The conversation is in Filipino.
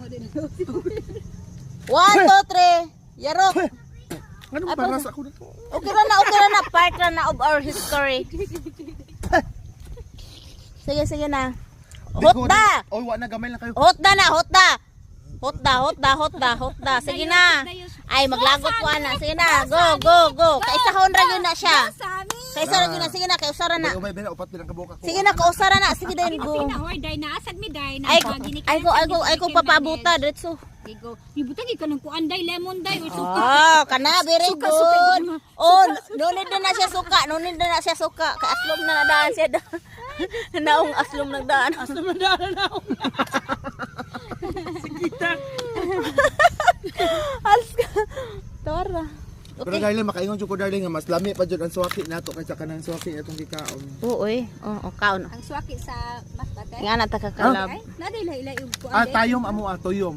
1, 2, 3. Yarok. Anong paras ako na to? Okay na. Part na of our history. Sige na. Hotda! Oy, wa na gamay lang kayo. Hotda. Sige na. Ay, maglagot ko na. Sige na. Go. Kaisahon ra yun na siya. Kaisahon ra yun na. Sige na, kausara na. Umay bina upat bilang kabuka ko. Sige na, kausara na. Sige din, go. Ay ko papabuta. Diretso. Ibutang ka ng kuanday, lemon day, or suka. Oh, kana, very good. Oh, nunid na siya suka. Kaaslom na nadaan siya. Naong aslom nagdaan. Sikita. Alas ka. Tora. Pero darling, makaingon jud ko darling nga mas lami pa jud ang suwaki nato kaysa kanang suwaki atong gikaon. Oo, kaon. Ang swaki sa mas batay. Nga na ta kakalab. Naday ila-ila yung Ah, tayom amo tuyom.